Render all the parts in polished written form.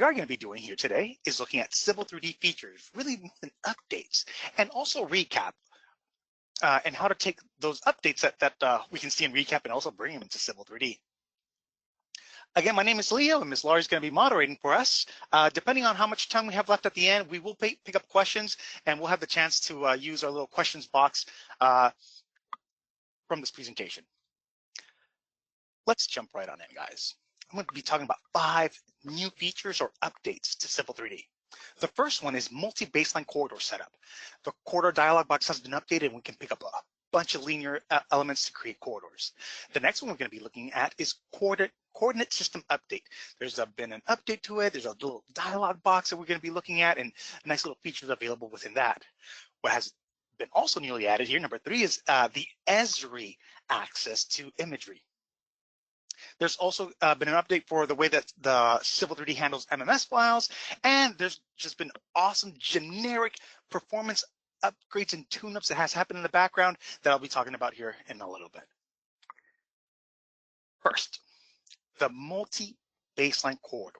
we are going to be doing here today is looking at Civil 3D features, really updates, and also ReCap, and how to take those updates that we can see in ReCap and also bring them into Civil 3D. Again, my name is Leo, and Ms. Laurie is going to be moderating for us. Depending on how much time we have left at the end, we will pick up questions, and we'll have the chance to use our little questions box from this presentation. Let's jump right on in, guys. I'm going to be talking about 5 new features or updates to Civil 3D. The first one is multi-baseline corridor setup. The corridor dialog box has been updated, and we can pick up a bunch of linear elements to create corridors. The next one we're going to be looking at is coordinate system update. There's been an update to it. There's a little dialog box that we're going to be looking at, and nice little features available within that. What has been also newly added here, number 3, is the Esri access to imagery. There's also been an update for the way that the Civil 3D handles MMS files, and there's just been awesome generic performance upgrades and tune-ups that has happened in the background that I'll be talking about here in a little bit. First, the multi-baseline corridors.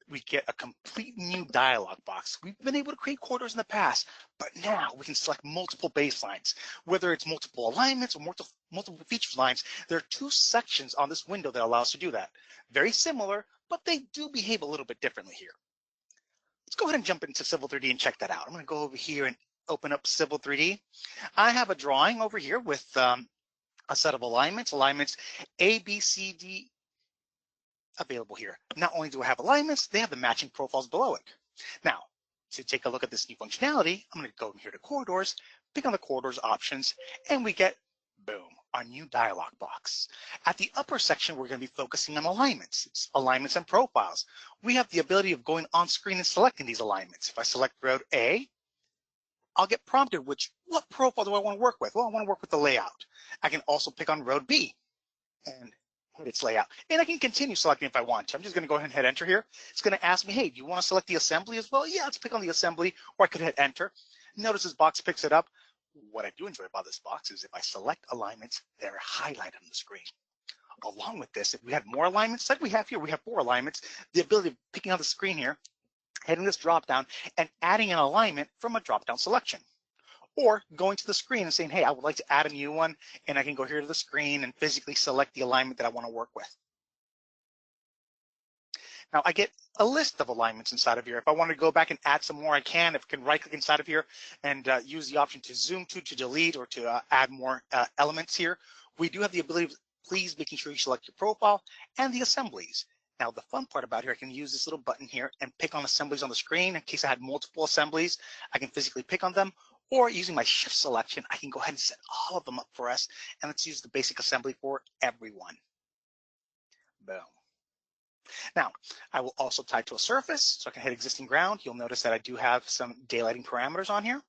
We get a complete new dialog box. We've been able to create corridors in the past, but now we can select multiple baselines. Whether it's multiple alignments or multiple feature lines, there are 2 sections on this window that allow us to do that. Very similar, but they do behave a little bit differently here. Let's go ahead and jump into Civil 3D and check that out. I'm going to go over here and open up Civil 3D. I have a drawing over here with a set of alignments A, B, C, D, available here. Not only do I have alignments, they have the matching profiles below it. Now, to take a look at this new functionality, I'm going to go here to corridors, pick on the corridors options, and we get, boom, our new dialog box. At the upper section, we're going to be focusing on alignments. It's alignments and profiles. We have the ability of going on screen and selecting these alignments. If I select road A, I'll get prompted what profile do I want to work with? Well, I want to work with the layout. I can also pick on road B and hit its layout. And I can continue selecting if I want to. I'm just going to go ahead and hit enter here. It's going to ask me, hey, do you want to select the assembly as well? Yeah, let's pick on the assembly, or I could hit enter. Notice this box picks it up. What I do enjoy about this box is if I select alignments, they're highlighted on the screen. Along with this, if we had more alignments like we have here, we have 4 alignments, the ability of picking on the screen here, hitting this drop down and adding an alignment from a drop down selection. Or going to the screen and saying, hey, I would like to add a new one, and I can go here to the screen and physically select the alignment that I want to work with. Now I get a list of alignments inside of here. If I want to go back and add some more, I can. If I can right click inside of here and use the option to zoom to delete or to add more elements here. We do have the ability of please making sure you select your profile and the assemblies. Now the fun part about here, I can use this little button here and pick on assemblies on the screen. In case I had multiple assemblies, I can physically pick on them. Or using my shift selection, I can go ahead and set all of them up for us. And let's use the basic assembly for everyone. Boom. Now, I will also tie to a surface, so I can hit existing ground. You'll notice that I do have some daylighting parameters on here.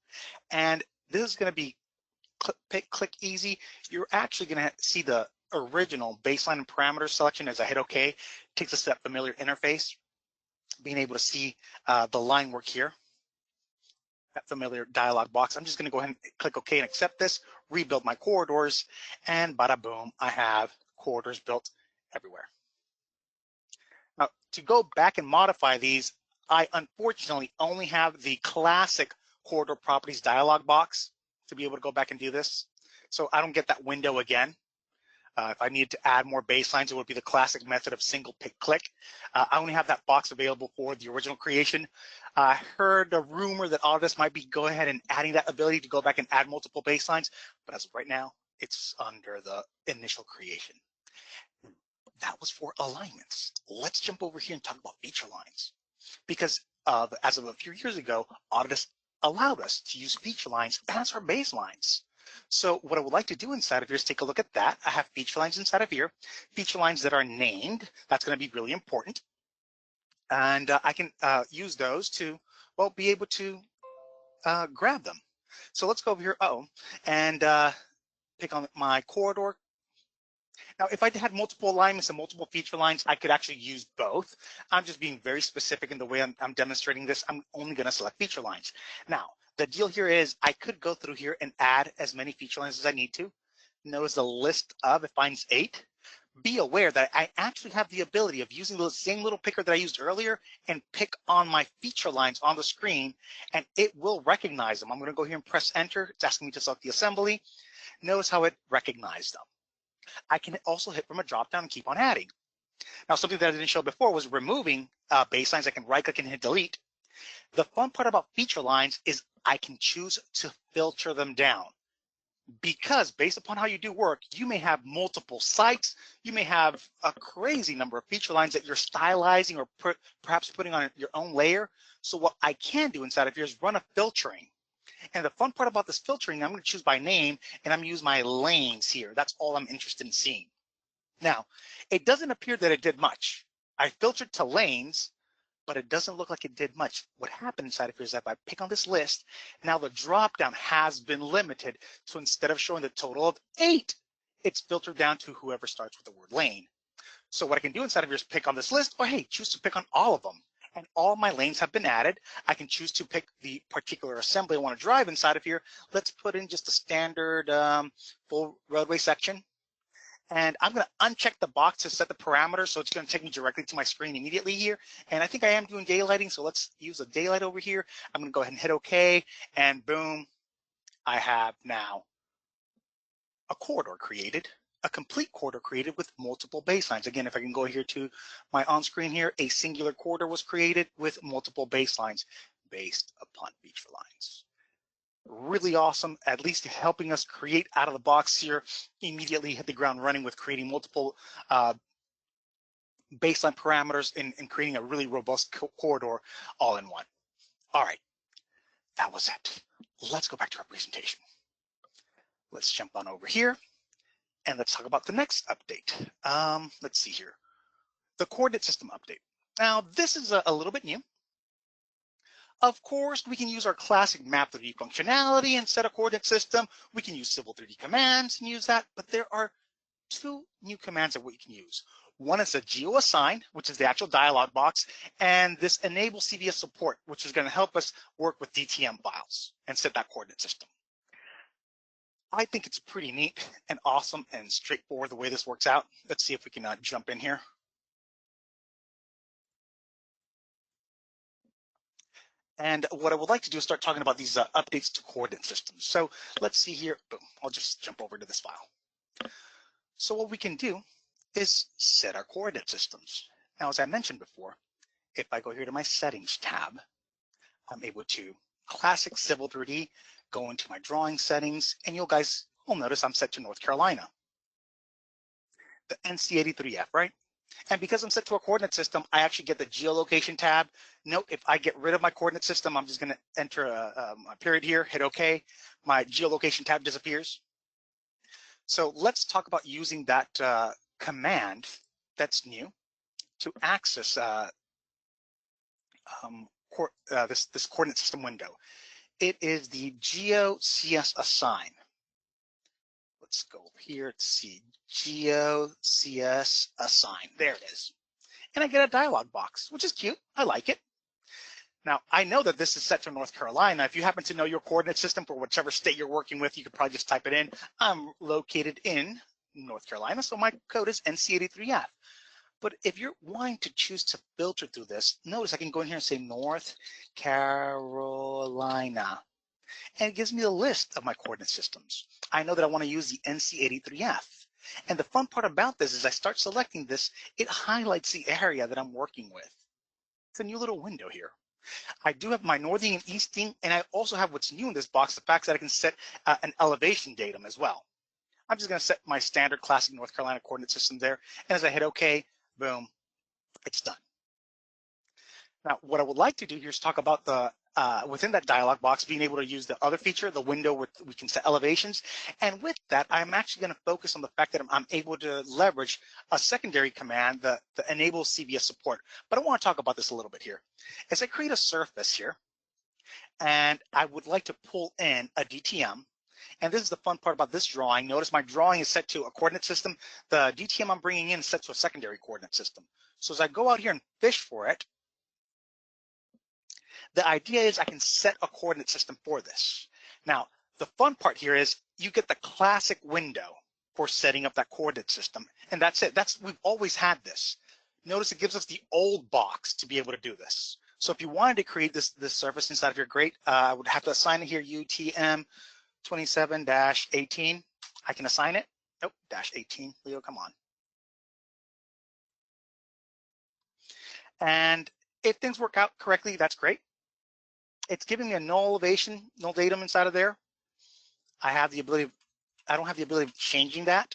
And this is going to be click easy. You're actually going to see the original baseline and parameter selection as I hit OK. Takes us to that familiar interface, being able to see the line work here. That familiar dialog box. I'm just going to go ahead and click OK and accept this, rebuild my corridors, and bada boom, I have corridors built everywhere. Now, to go back and modify these, I unfortunately only have the classic corridor properties dialog box to be able to go back and do this. So I don't get that window again. If I needed to add more baselines, it would be the classic method of single pick click. I only have that box available for the original creation. I heard a rumor that Autodesk might be going ahead and adding that ability to go back and add multiple baselines, but as of right now, it's under the initial creation. That was for alignments. Let's jump over here and talk about feature lines. Because as of a few years ago, Autodesk allowed us to use feature lines as our baselines. So what I would like to do inside of here is take a look at that. I have feature lines inside of here, feature lines that are named. That's going to be really important. And I can use those to, well, be able to grab them. So let's go over here, and pick on my corridor. Now, if I had multiple alignments and multiple feature lines, I could actually use both. I'm just being very specific in the way I'm demonstrating this. I'm only going to select feature lines. Now, the deal here is I could go through here and add as many feature lines as I need to. Notice the list of, it finds 8, be aware that I actually have the ability of using the same little picker that I used earlier and pick on my feature lines on the screen, and it will recognize them. I'm going to go here and press enter. It's asking me to select the assembly. Notice how it recognized them. I can also hit from a drop down and keep on adding. Now, something that I didn't show before was removing baselines. I can right click and hit delete. The fun part about feature lines is I can choose to filter them down, because based upon how you do work, you may have multiple sites. You may have a crazy number of feature lines that you're stylizing or perhaps putting on your own layer. So what I can do inside of here is run a filtering. And the fun part about this filtering, I'm going to choose by name, and I'm going to use my lanes here. That's all I'm interested in seeing. Now, it doesn't appear that it did much. I filtered to lanes, but it doesn't look like it did much. What happened inside of here is that if I pick on this list, now the dropdown has been limited. So instead of showing the total of 8, it's filtered down to whoever starts with the word lane. So what I can do inside of here is pick on this list, or hey, choose to pick on all of them. And all my lanes have been added. I can choose to pick the particular assembly I want to drive inside of here. Let's put in just a standard full roadway section. And I'm going to uncheck the box to set the parameters, so it's going to take me directly to my screen immediately here. And I think I am doing daylighting, so let's use a daylight over here. I'm going to go ahead and hit OK, and boom, I have now a corridor created, a complete corridor created with multiple baselines. Again, if I can go here to my on-screen here, a singular corridor was created with multiple baselines based upon feature lines. Really awesome, at least helping us create out of the box here, immediately hit the ground running with creating multiple baseline parameters and creating a really robust corridor all in one. All right, that was it. Let's go back to our presentation. Let's jump on over here and let's talk about the next update. Let's see here, the coordinate system update. Now, this is a little bit new. Of course, we can use our classic map 3D functionality and set a coordinate system. We can use Civil 3D commands and use that, but there are 2 new commands that we can use. One is a GeoAssign, which is the actual dialog box, and this enable CVS support, which is going to help us work with DTM files and set that coordinate system. I think it's pretty neat and awesome and straightforward the way this works out. Let's see if we can jump in here. And what I would like to do is start talking about these updates to coordinate systems. So let's see here. Boom. I'll just jump over to this file. So what we can do is set our coordinate systems. Now, as I mentioned before, if I go here to my settings tab, I'm able to classic Civil 3D, go into my drawing settings, and you guys will notice I'm set to North Carolina. The NC83F, right? And because I'm set to a coordinate system, I actually get the geolocation tab. Note, if I get rid of my coordinate system, I'm just going to enter a period here, hit OK. My geolocation tab disappears. So let's talk about using that command that's new to access this coordinate system window. It is the GeoCS Let's go over here to see GeoCS Assign. There it is. And I get a dialog box, which is cute. I like it. Now, I know that this is set to North Carolina. If you happen to know your coordinate system for whichever state you're working with, you could probably just type it in. I'm located in North Carolina, so my code is NC83F. But if you're wanting to choose to filter through this, notice I can go in here and say North Carolina. And it gives me a list of my coordinate systems. I know that I want to use the NC83F. And the fun part about this is I start selecting this, it highlights the area that I'm working with. It's a new little window here. I do have my northing and easting, and I also have what's new in this box, the fact that I can set an elevation datum as well. I'm just going to set my standard classic North Carolina coordinate system there. And as I hit OK, boom, it's done. Now, what I would like to do here is talk about the within that dialog box, being able to use the other feature, the window where we can set elevations. And with that, I'm actually going to focus on the fact that I'm able to leverage a secondary command, the enable CVS support. But I want to talk about this a little bit here. As I create a surface here, and I would like to pull in a DTM, and this is the fun part about this drawing. Notice my drawing is set to a coordinate system. The DTM I'm bringing in is set to a secondary coordinate system. So as I go out here and fish for it, the idea is I can set a coordinate system for this. Now, the fun part here is you get the classic window for setting up that coordinate system. And that's it. We've always had this. Notice it gives us the old box to be able to do this. So if you wanted to create this surface inside of your grate, I would have to assign it here UTM 27-18. I can assign it. Oh, -18. Leo, come on. And if things work out correctly, that's great. It's giving me a null elevation, null datum inside of there. I don't have the ability of changing that.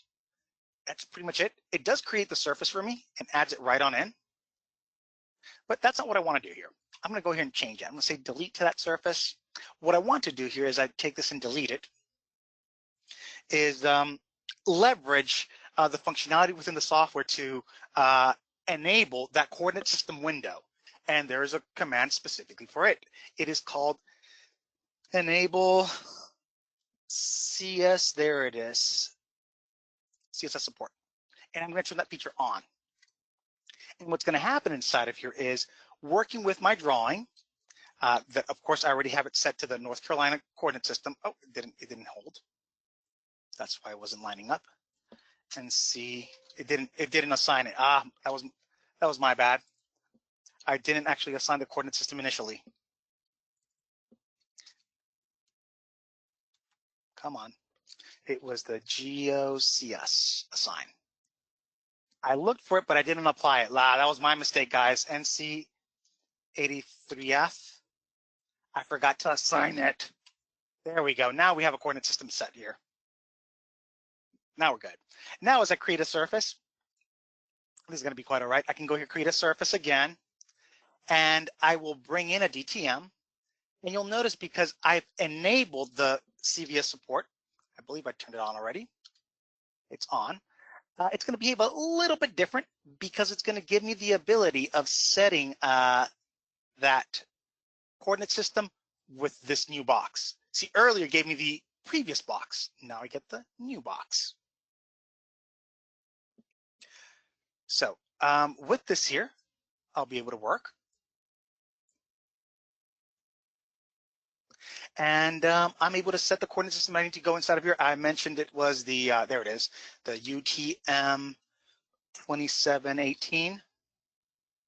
That's pretty much it. It does create the surface for me and adds it right on in. But that's not what I want to do here. I'm going to go here and change it. I'm going to say delete to that surface. What I want to do here is I take this and delete it, is leverage the functionality within the software to enable that coordinate system window. And there is a command specifically for it. It is called enable CS, there it is, CSS support. And I'm going to turn that feature on. And what's going to happen inside of here is working with my drawing, that of course I already have it set to the North Carolina coordinate system. Oh, it didn't hold. That's why it wasn't lining up. And see, it didn't assign it. That was my bad. I didn't actually assign the coordinate system initially. Come on. It was the GeoCS assign. I looked for it, but I didn't apply it. That was my mistake, guys. NC 83F. I forgot to assign it. There we go. Now we have a coordinate system set here. Now we're good. Now as I create a surface, this is going to be quite all right. I can go here, create a surface again, and I will bring in a DTM. And you'll notice because I've enabled the CVS support, I believe I turned it on already. It's on. It's going to behave a little bit different because it's going to give me the ability of setting that coordinate system with this new box. See, earlier it gave me the previous box. Now I get the new box. So with this here, I'll be able to work. And I'm able to set the coordinate system I need to go inside of here. I mentioned it was the, there it is, the UTM 2718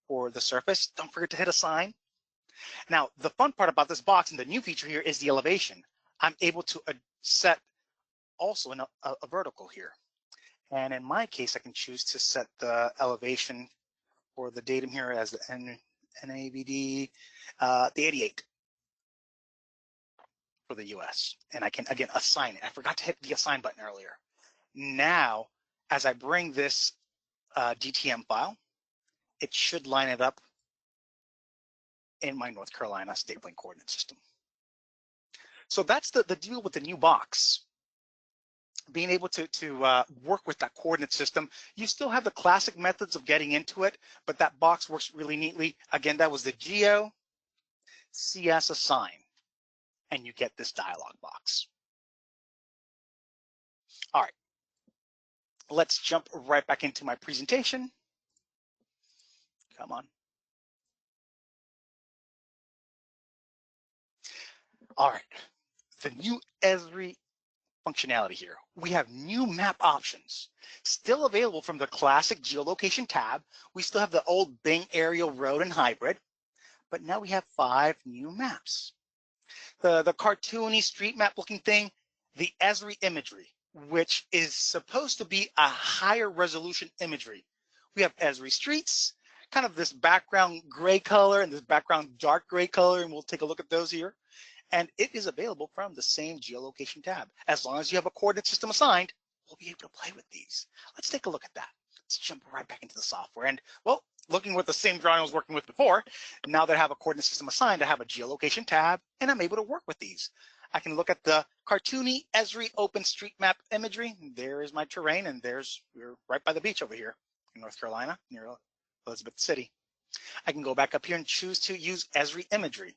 for the surface. Don't forget to hit assign. Now, the fun part about this box and the new feature here is the elevation. I'm able to set also a vertical here. And in my case, I can choose to set the elevation for the datum here as the NAVD, the 88. For the US, and I can again assign it. I forgot to hit the assign button earlier. Now, as I bring this DTM file, it should line it up in my North Carolina stapling coordinate system. So that's the deal with the new box. Being able to work with that coordinate system. You still have the classic methods of getting into it, but that box works really neatly. Again, that was the GeoCS assign. And you get this dialog box. All right, let's jump right back into my presentation. Come on. All right, the new Esri functionality here. We have new map options still available from the classic geolocation tab. We still have the old Bing aerial, road, and hybrid, but now we have 5 new maps. The cartoony street map looking thing, the Esri imagery, which is supposed to be a higher resolution imagery. We have Esri streets, kind of this background gray color and this background dark gray color, and we'll take a look at those here. And it is available from the same geolocation tab. As long as you have a coordinate system assigned, we'll be able to play with these. Let's take a look at that. Let's jump right back into the software. And well, looking with the same drawing I was working with before, now that I have a coordinate system assigned, I have a geolocation tab, and I'm able to work with these. I can look at the cartoony Esri open street map imagery. There is my terrain, and we're right by the beach over here in North Carolina, near Elizabeth City. I can go back up here and choose to use Esri imagery.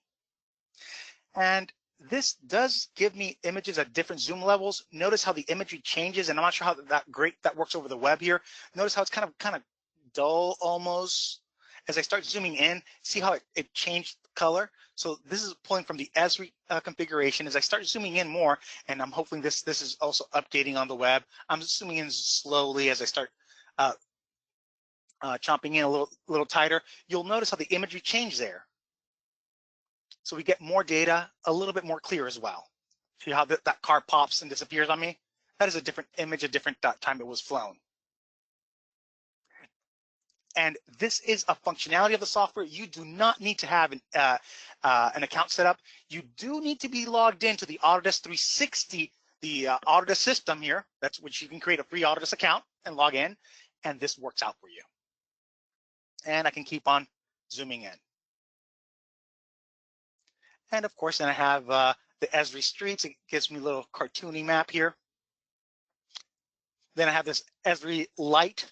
And this does give me images at different zoom levels. Notice how the imagery changes, and I'm not sure how that works over the web here. Notice how it's kind of dull almost, as I start zooming in, see how it changed color? So this is pulling from the Esri configuration. As I start zooming in more, and I'm hoping this is also updating on the web, I'm zooming in slowly as I start chomping in a little tighter. You'll notice how the imagery changed there. So we get more data, a little bit more clear as well. See how that car pops and disappears on me? That is a different image, a different time it was flown. And this is a functionality of the software. You do not need to have an account set up. You do need to be logged into the Autodesk 360, the Autodesk system here. That's which you can create a free Autodesk account and log in, and this works out for you. And I can keep on zooming in. And of course, then I have the Esri streets. It gives me a little cartoony map here. Then I have this Esri light.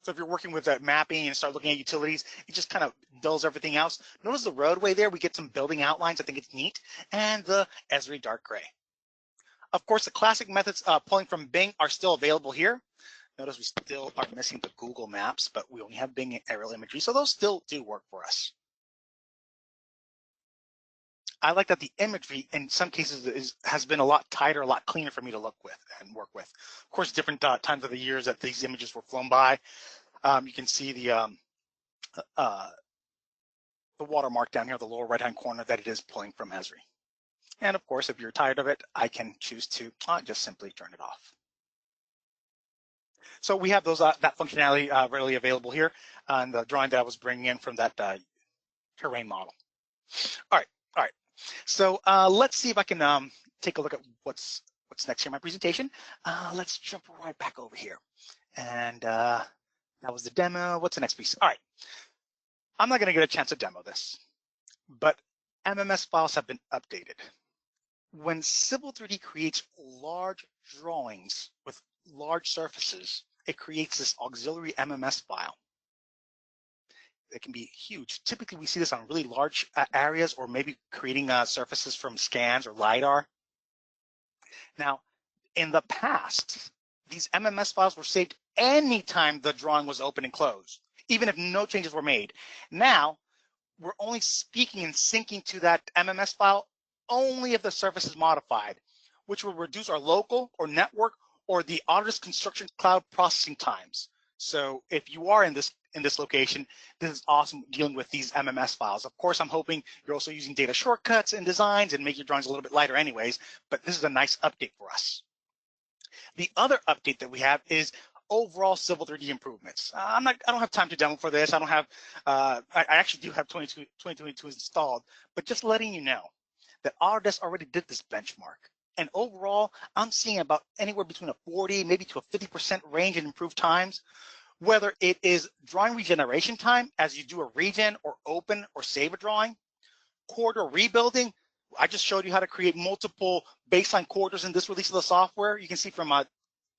So if you're working with mapping and start looking at utilities, it just kind of dulls everything else. Notice the roadway there, we get some building outlines. I think it's neat. And the Esri dark gray. Of course, the classic methods pulling from Bing are still available here. Notice we still are missing the Google Maps, but we only have Bing aerial imagery. So those still do work for us. I like that the imagery in some cases has been a lot tighter, a lot cleaner for me to look with and work with. Of course, different times of the years that these images were flown by. You can see the watermark down here, the lower right-hand corner, that it is pulling from Esri. And of course, if you're tired of it, I can choose to just simply turn it off. So we have those that functionality readily available here on the drawing that I was bringing in from that terrain model. All right. So let's see if I can take a look at what's next here in my presentation. Let's jump right back over here. And that was the demo. What's the next piece? All right. I'm not going to get a chance to demo this, but MMS files have been updated. When Civil 3D creates large drawings with large surfaces, it creates this auxiliary MMS file. It can be huge. Typically, we see this on really large areas, or maybe creating surfaces from scans or LiDAR. Now, in the past, these MMS files were saved anytime the drawing was open and closed, even if no changes were made. Now, we're only speaking and syncing to that MMS file only if the surface is modified, which will reduce our local or network or the Autodesk Construction Cloud processing times. So if you are in this location, this is awesome dealing with these MMS files. Of course, I'm hoping you're also using data shortcuts and designs and make your drawings a little bit lighter anyways, but this is a nice update for us. The other update that we have is overall Civil 3D improvements. I don't have time to demo for this. I don't have, I actually do have 2022 installed, but just letting you know that Autodesk already did this benchmark. And overall, I'm seeing about anywhere between a 40, maybe to a 50% range in improved times, whether it is drawing regeneration time as you do a regen or open or save a drawing, corridor rebuilding. I just showed you how to create multiple baseline corridors in this release of the software. You can see from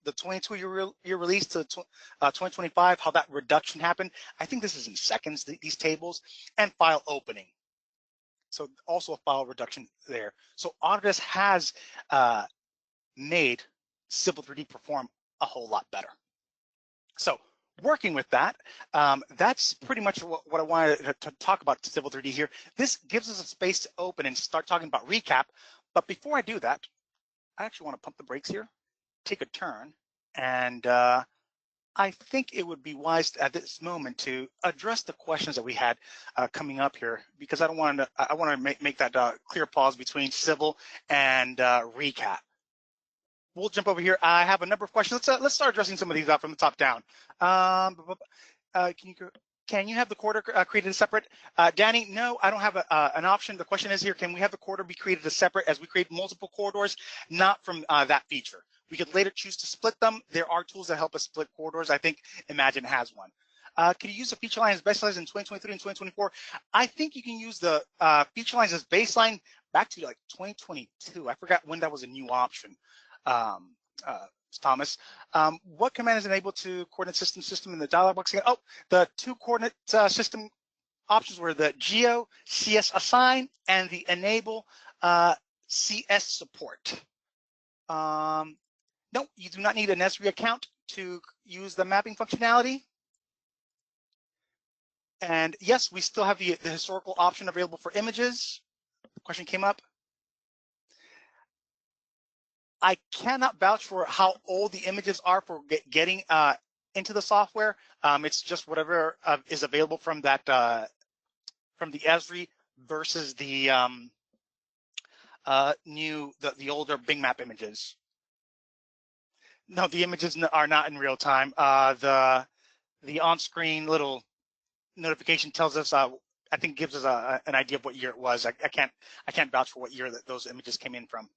the 22-year release to 2025 how that reduction happened. I think this is in seconds, these tables, and file opening. So also a file reduction there. So Autodesk has made Civil 3D perform a whole lot better. So working with that, that's pretty much what I wanted to talk about Civil 3D here. This gives us a space to open and start talking about ReCap. But before I do that, I actually want to pump the brakes here, take a turn, and I think it would be wise at this moment to address the questions that we had coming up here, because I want to make that clear pause between Civil and ReCap. We'll jump over here. I have a number of questions. Let's start addressing some of these from the top down. Can you have the corridor created as separate? Danny, no, I don't have an option. The question is here, can we have the corridor be created as separate as we create multiple corridors? Not from that feature. We could later choose to split them. There are tools that help us split corridors. I think IMAGINiT has one. Can you use the feature line as baseline in 2023 and 2024? I think you can use the feature lines as baseline back to like 2022. I forgot when that was a new option. Thomas, what command is enabled to coordinate system in the dialog box again? Oh, the two coordinate system options were the geo CS assign and the enable CS support. No, you do not need an Esri account to use the mapping functionality. And yes, we still have the historical option available for images. The question came up. I cannot vouch for how old the images are for getting into the software. It's just whatever is available from that from the Esri versus the the older Bing map images. No, the images are not in real time. The on-screen little notification tells us, I think, gives us an idea of what year it was. I can't vouch for what year that those images came in from.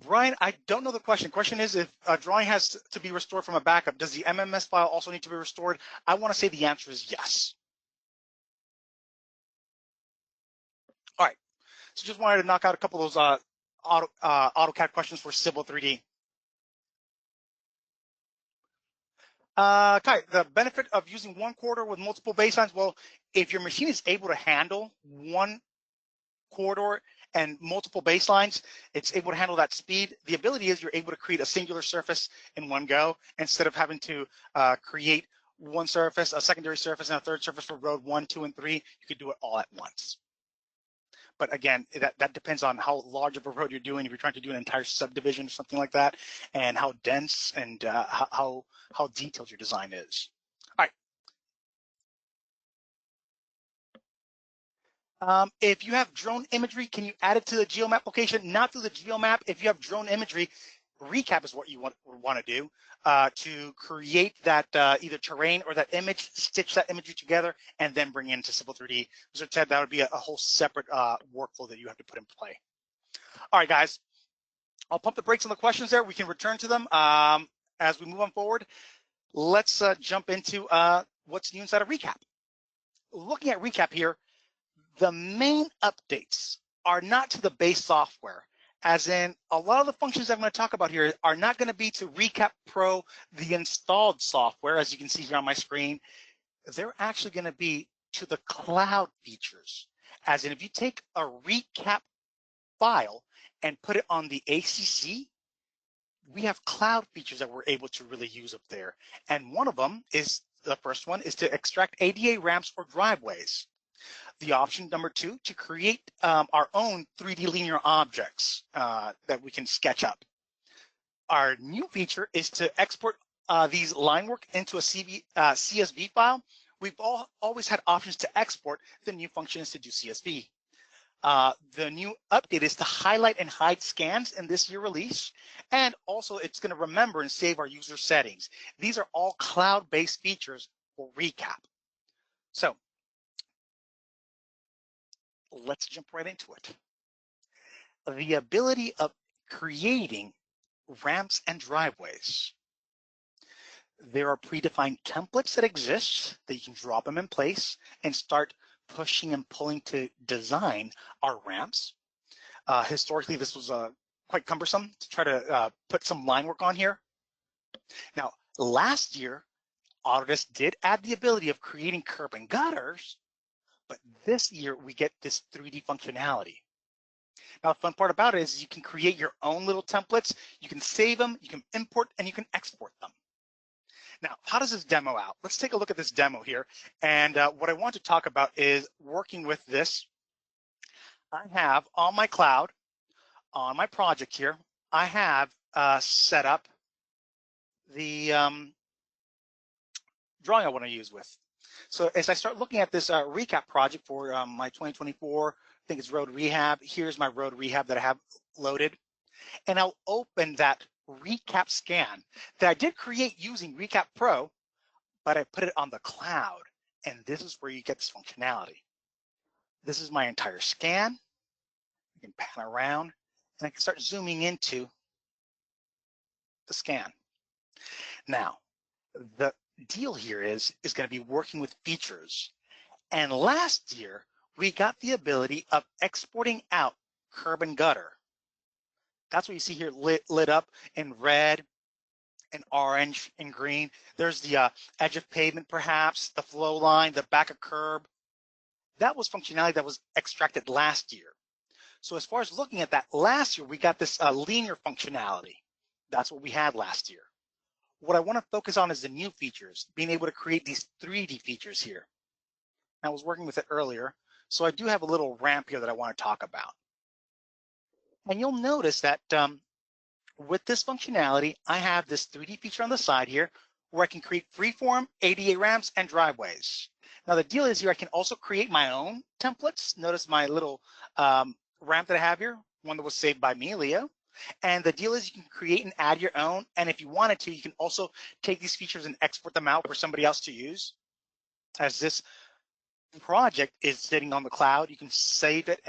Brian, I don't know the question. Question is, if a drawing has to be restored from a backup, does the MMS file also need to be restored? I want to say the answer is yes. All right, so just wanted to knock out a couple of those AutoCAD questions for Civil 3D. Kai, the benefit of using one corridor with multiple baselines, well, if your machine is able to handle one corridor and multiple baselines, it's able to handle that speed. The ability is you're able to create a singular surface in one go instead of having to create one surface, a secondary surface, and a third surface for road 1, 2, and 3. You could do it all at once. But again, that depends on how large of a road you're doing. If you're trying to do an entire subdivision or something like that, and how dense and how detailed your design is. All right. If you have drone imagery, can you add it to the geomap location? Not through the geomap. If you have drone imagery, ReCap is what you want to do to create that either terrain or that image, stitch that imagery together, and then bring it into Civil 3D. Mr. Ted, that would be a whole separate workflow that you have to put in play. All right, guys, I'll pump the brakes on the questions there. We can return to them as we move on forward. Let's jump into what's new inside of ReCap. Looking at ReCap here, the main updates are not to the base software, as in a lot of the functions I'm going to talk about here are not going to be to ReCap Pro, the installed software, as you can see here on my screen. They're actually going to be to the cloud features, as in if you take a ReCap file and put it on the ACC, we have cloud features that we're able to really use up there. And one of them is, the first one is to extract ADA ramps or driveways. The option number 2, to create our own 3D linear objects that we can sketch up. Our new feature is to export these line work into a CSV file. We've always had options to export. The new function is to do CSV. The new update is to highlight and hide scans in this year release. And also it's going to remember and save our user settings. These are all cloud-based features for ReCap. So let's jump right into it. The ability of creating ramps and driveways. There are predefined templates that exist that you can drop them in place and start pushing and pulling to design our ramps. Historically, this was quite cumbersome to try to put some line work on here. Now, last year, Autodesk did add the ability of creating curb and gutters, but this year we get this 3D functionality. Now, the fun part about it is you can create your own little templates, you can save them, you can import, and you can export them. Now, how does this demo out? Let's take a look at this demo here. And what I want to talk about is working with this. I have on my cloud, on my project here, I have set up the drawing I want to use with. So as I start looking at this ReCap project for my 2024, I think it's road rehab. Here's my road rehab that I have loaded. And I'll open that ReCap scan that I did create using ReCap Pro, but I put it on the cloud. And this is where you get this functionality. This is my entire scan. I can pan around and I can start zooming into the scan. Now, the deal here is going to be working with features. And last year, we got the ability of exporting out curb and gutter. That's what you see here lit up in red and orange and green. There's the edge of pavement, perhaps, the flow line, the back of curb. That was functionality that was extracted last year. So as far as looking at that, last year, we got this linear functionality. That's what we had last year. what I want to focus on is the new features, being able to create these 3D features here. I was working with it earlier, so I do have a little ramp here that I want to talk about. And you'll notice that with this functionality, I have this 3D feature on the side here where I can create freeform ADA ramps and driveways. Now the deal is here, I can also create my own templates. Notice my little ramp that I have here, one that was saved by me, Leo. And the deal is you can create and add your own. And if you wanted to, you can also take these features and export them out for somebody else to use. As this project is sitting on the cloud, you can save it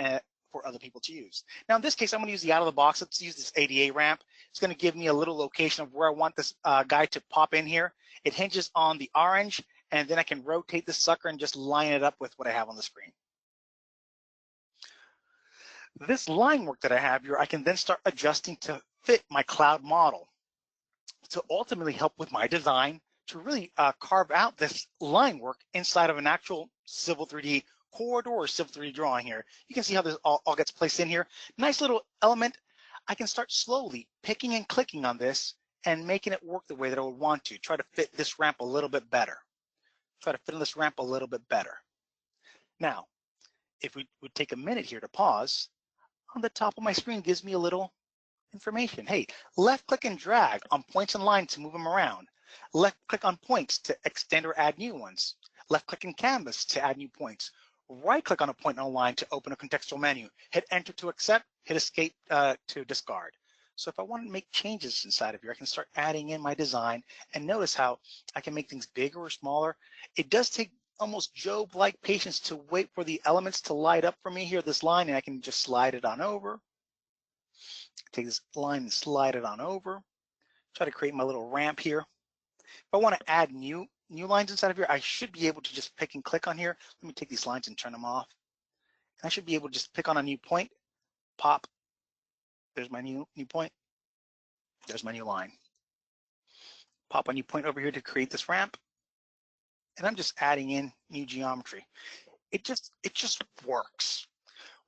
for other people to use. Now in this case, I'm going to use the out of the box. Let's use this ADA ramp. It's going to give me a little location of where I want this guy to pop in here. It hinges on the orange, and then I can rotate this sucker and just line it up with what I have on the screen. This line work that I have here, I can then start adjusting to fit my cloud model to ultimately help with my design to really carve out this line work inside of an actual Civil 3D corridor or Civil 3D drawing here. You can see how this all gets placed in here. Nice little element. I can start slowly picking and clicking on this and making it work the way that I would want to. Try to fit this ramp a little bit better. Try to fit in this ramp a little bit better. Now, if we would take a minute here to pause, on the top of my screen gives me a little information. Hey, left click and drag on points and lines to move them around. Left click on points to extend or add new ones. Left click in canvas to add new points. Right click on a point on a line to open a contextual menu. Hit enter to accept, hit escape to discard. So if I want to make changes inside of here, I can start adding in my design and notice how I can make things bigger or smaller. It does take almost Job-like patience to wait for the elements to light up for me here, this line, and I can just slide it on over. Take this line and slide it on over. Try to create my little ramp here. If I want to add new lines inside of here, I should be able to just pick and click on here. Let me take these lines and turn them off. I should be able to just pick on a new point, pop. There's my new point. There's my new line. Pop a new point over here to create this ramp. And I'm just adding in new geometry. It just works.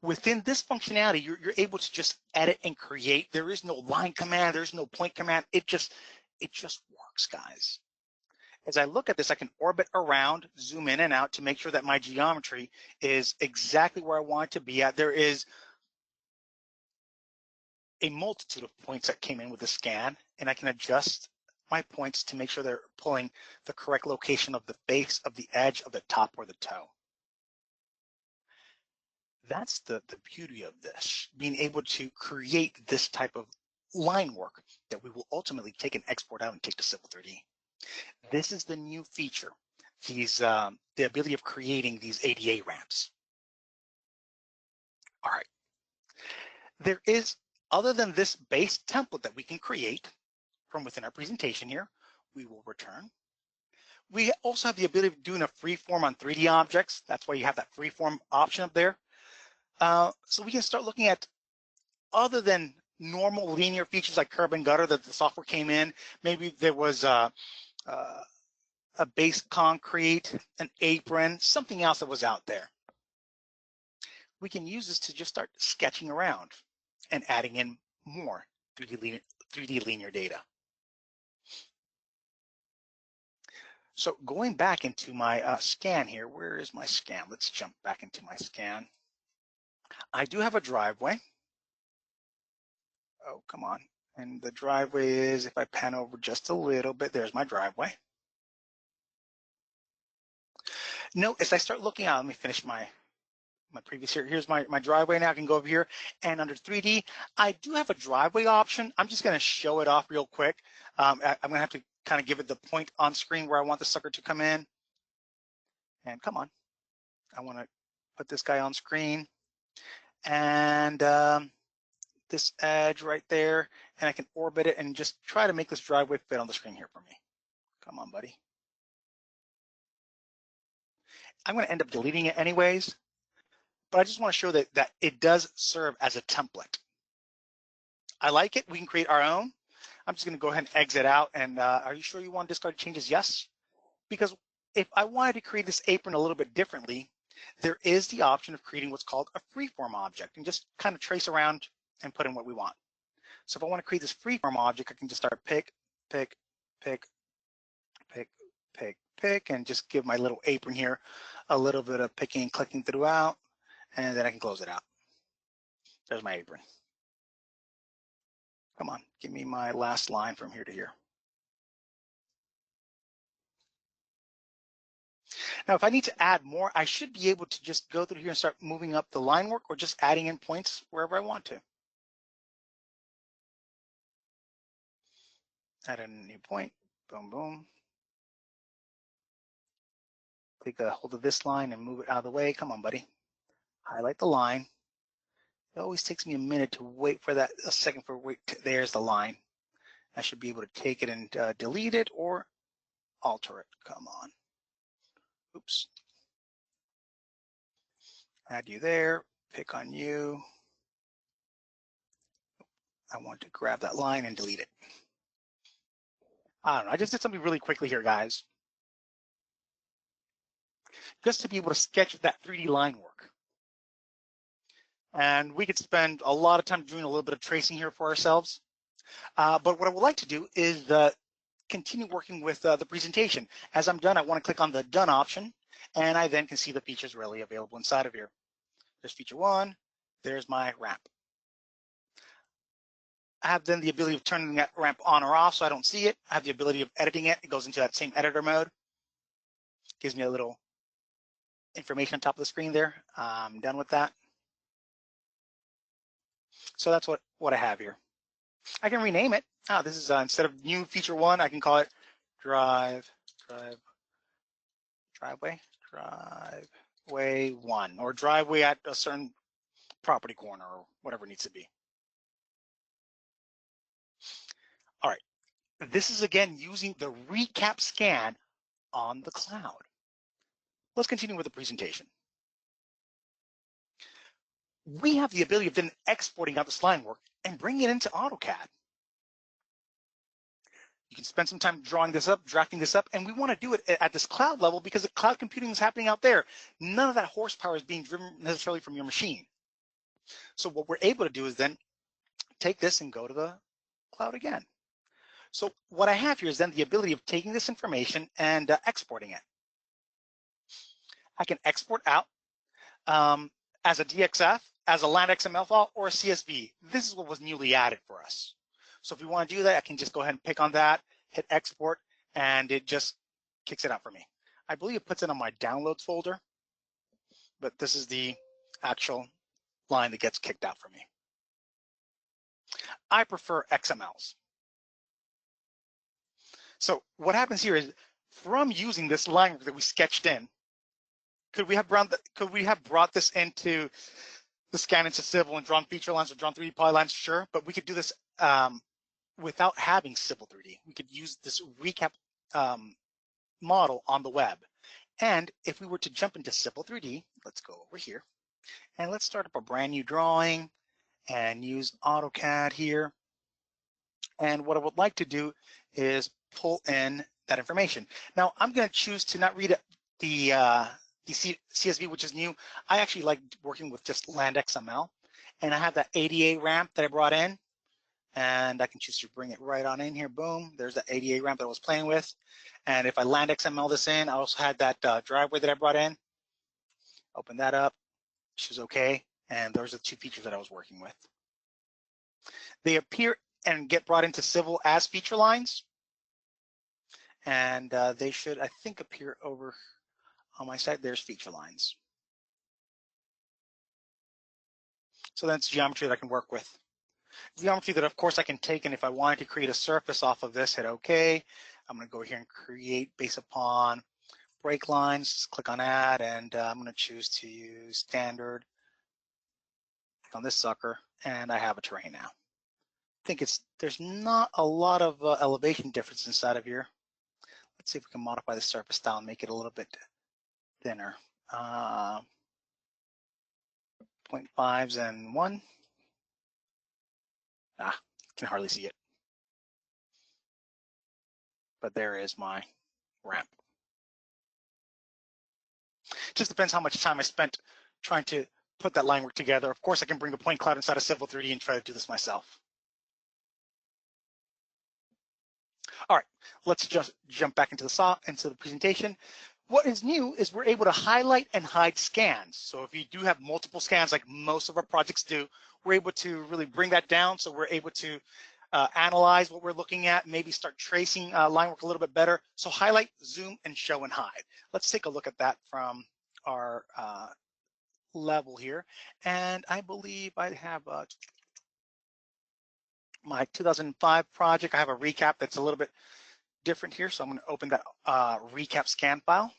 Within this functionality, you're able to just edit and create. There is no line command, there's no point command. It just works, guys. As I look at this, I can orbit around, zoom in and out to make sure that my geometry is exactly where I want it to be at. There is a multitude of points that came in with the scan, and I can adjust my points to make sure they're pulling the correct location of the base, of the edge, of the top, or the toe. That's the beauty of this, being able to create this type of line work that we will ultimately take and export out and take to Civil 3D. This is the new feature, the ability of creating these ADA ramps. All right. There is, other than this base template that we can create from within our presentation here, we will return. We also have the ability of doing a freeform on 3D objects. That's why you have that freeform option up there. So we can start looking at, other than normal linear features like curb and gutter that the software came in, maybe there was a base concrete, an apron, something else that was out there. We can use this to just start sketching around and adding in more 3D linear data. So going back into my scan here, where is my scan? Let's jump back into my scan. I do have a driveway. Oh, come on. And the driveway is, if I pan over just a little bit, there's my driveway. Note, as I start looking out, let me finish my previous here. Here's my driveway now. I can go over here, and under 3D, I do have a driveway option. I'm just gonna show it off real quick. I'm gonna have to kind of give it the point on screen where I want the sucker to come in. And come on, I wanna put this guy on screen. And this edge right there, and I can orbit it and just try to make this driveway fit on the screen here for me. Come on, buddy. I'm gonna end up deleting it anyways, but I just wanna show that it does serve as a template. I like it, we can create our own. I'm just gonna go ahead and exit out, and are you sure you want to discard changes? Yes, because if I wanted to create this apron a little bit differently, there is the option of creating what's called a freeform object and just kind of trace around and put in what we want. So if I want to create this freeform object, I can just start pick, pick and just give my little apron here a little bit of picking and clicking throughout, and then I can close it out. There's my apron. Come on, give me my last line from here to here. Now, if I need to add more, I should be able to just go through here and start moving up the line work or just adding in points wherever I want to. Add in a new point, boom, boom. Take a hold of this line and move it out of the way. Come on, buddy. Highlight the line. It always takes me a minute to wait for that, a second for wait. There's the line. I should be able to take it and delete it or alter it. Come on. Oops. Add you there, pick on you. I want to grab that line and delete it. I don't know, I just did something really quickly here, guys. Just to be able to sketch that 3D line work. And we could spend a lot of time doing a little bit of tracing here for ourselves. But what I would like to do is continue working with the presentation. As I'm done, I want to click on the Done option, and I then can see the features really available inside of here. There's feature 1, there's my ramp. I have then the ability of turning that ramp on or off so I don't see it. I have the ability of editing it. It goes into that same editor mode. Gives me a little information on top of the screen there. I'm done with that. So that's what I have here. I can rename it. This is instead of new feature 1, I can call it driveway 1, or driveway at a certain property corner, or whatever it needs to be. All right, this is again using the ReCap scan on the cloud. Let's continue with the presentation. We have the ability of then exporting out this line work and bringing it into AutoCAD. You can spend some time drawing this up, drafting this up, and we want to do it at this cloud level because the cloud computing is happening out there. None of that horsepower is being driven necessarily from your machine. So what we're able to do is then take this and go to the cloud again. So what I have here is then the ability of taking this information and exporting it. I can export out as a DXF, as a land XML file, or a CSV. This is what was newly added for us. So if we want to do that, I can just go ahead and pick on that, hit export, and it just kicks it out for me. I believe it puts it on my downloads folder, but this is the actual line that gets kicked out for me. I prefer XMLs. So what happens here is from using this line that we sketched in, could we have brought this into the scan into Civil and drawn feature lines or drawn 3D polylines? Sure, but we could do this without having Civil 3D. We could use this ReCap model on the web. And if we were to jump into Civil 3D, let's go over here and let's start up a brand new drawing and use AutoCAD here. And what I would like to do is pull in that information. Now I'm going to choose to not read the CSV, which is new. I actually like working with just land XML, and I have that ADA ramp that I brought in, and I can choose to bring it right on in here. Boom, there's that ADA ramp that I was playing with. And if I land XML this in, I also had that driveway that I brought in. Open that up, choose OK, and those are the 2 features that I was working with. They appear and get brought into Civil as feature lines, and they should, I think, appear over on my side. There's feature lines. So that's geometry that I can work with. Geometry that, of course, I can take, and if I wanted to create a surface off of this, hit OK. I'm going to go here and create based upon break lines. Click on Add, and I'm going to choose to use standard. Click on this sucker, and I have a terrain now. I think there's not a lot of elevation difference inside of here. Let's see if we can modify the surface style and make it a little bit thinner. 0.5s and 1. Can hardly see it. But there is my ramp. Just depends how much time I spent trying to put that line work together. Of course, I can bring the point cloud inside of Civil 3D and try to do this myself. All right, let's just jump back into the presentation. What is new is we're able to highlight and hide scans. So if you do have multiple scans, like most of our projects do, we're able to really bring that down. So we're able to analyze what we're looking at, maybe start tracing line work a little bit better. So highlight, zoom, and show and hide. Let's take a look at that from our level here. And I believe I have my 2005 project. I have a recap that's a little bit different here. So I'm going to open that recap scan file.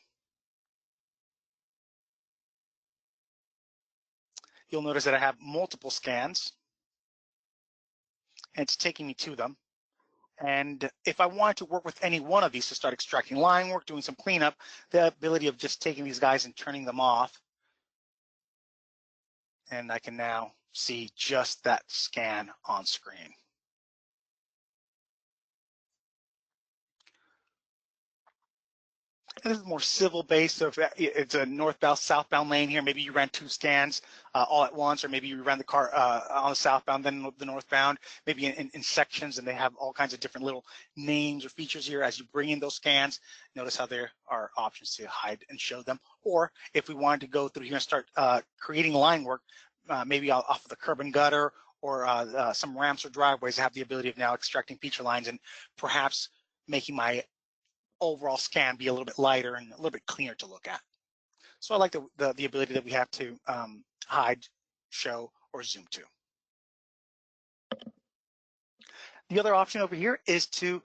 You'll notice that I have multiple scans, and it's taking me to them. And if I wanted to work with any one of these to start extracting line work, doing some cleanup, the ability of just taking these guys and turning them off, and I can now see just that scan on screen. And this is more civil based, so if it's a northbound, southbound lane here, maybe you ran 2 scans all at once, or maybe you ran the car on the southbound, then the northbound, maybe in sections, and they have all kinds of different little names or features here. As you bring in those scans, notice how there are options to hide and show them. Or if we wanted to go through here and start creating line work, maybe off of the curb and gutter, or some ramps or driveways, I have the ability of now extracting feature lines and perhaps making my overall scan be a little bit lighter and a little bit cleaner to look at. So I like the ability that we have to hide, show, or zoom to. The other option over here is to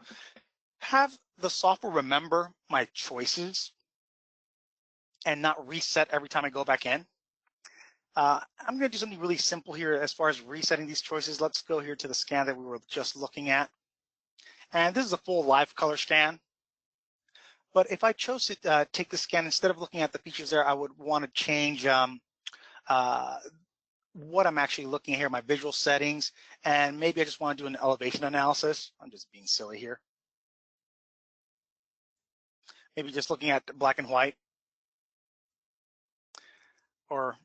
have the software remember my choices and not reset every time I go back in. I'm going to do something really simple here as far as resetting these choices. Let's go here to the scan that we were just looking at. And this is a full live color scan. But if I chose to take the scan, instead of looking at the features there, I would want to change what I'm actually looking at here, my visual settings, and maybe I just want to do an elevation analysis. I'm just being silly here. Maybe just looking at black and white, or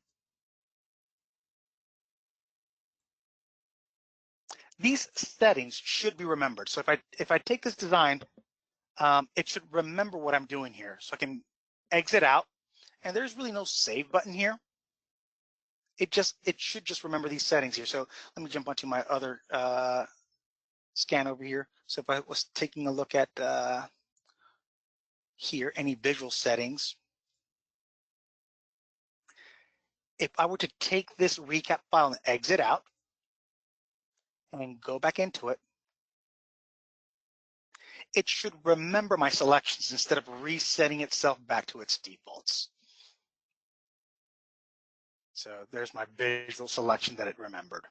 these settings should be remembered. So if I take this design, it should remember what I'm doing here. So I can exit out, and there's really no save button here. It should just remember these settings here. So let me jump onto my other scan over here. So if I was taking a look at here, any visual settings, if I were to take this recap file and exit out and go back into it, it should remember my selections instead of resetting itself back to its defaults. So there's my visual selection that it remembered.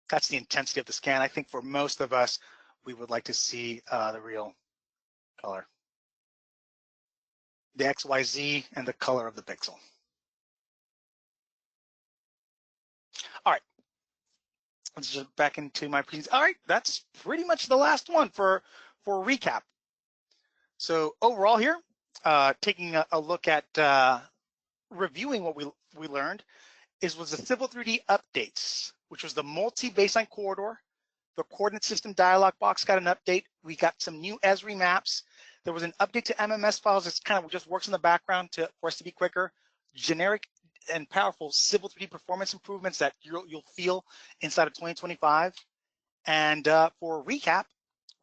That's the intensity of the scan. I think for most of us, we would like to see the real color, the XYZ, and the color of the pixel. All right, let's jump back into my presentation. All right, that's pretty much the last one for recap. So overall here, taking a look at reviewing what we learned was the Civil 3D updates, which was the multi-baseline corridor. The coordinate system dialog box got an update. We got some new Esri maps. There was an update to MMS files that kind of just works in the background for us to be quicker. Generic and powerful Civil 3D performance improvements that you'll feel inside of 2025. And for recap,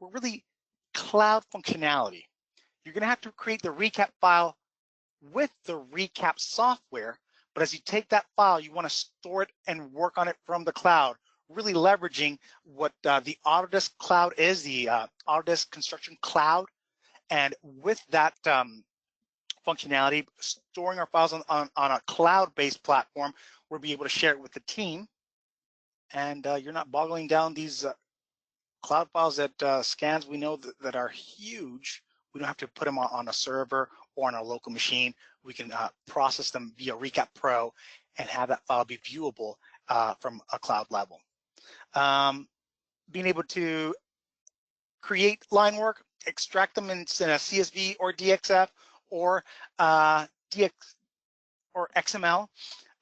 we're really cloud functionality. You're going to have to create the recap file with the recap software, but as you take that file, you want to store it and work on it from the cloud, really leveraging what the Autodesk cloud is, the Autodesk Construction Cloud. And with that functionality, storing our files on a cloud-based platform, we'll be able to share it with the team. And you're not boggling down these cloud files that scans we know that are huge. We don't have to put them on a server or on a local machine. We can process them via ReCap Pro and have that file be viewable from a cloud level. Being able to create line work, extract them in a CSV or DXF or XML,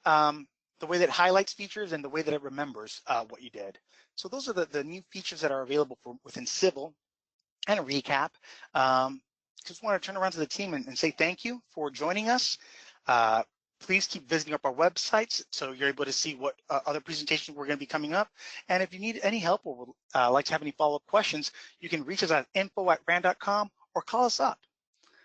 the way that it highlights features and the way that it remembers what you did. So those are the new features that are available within Civil. and a recap. Just want to turn around to the team and say thank you for joining us. Please keep visiting up our websites so you're able to see what other presentations we're going to be coming up. And if you need any help or would like to have any follow-up questions, you can reach us at info@ran.com or call us up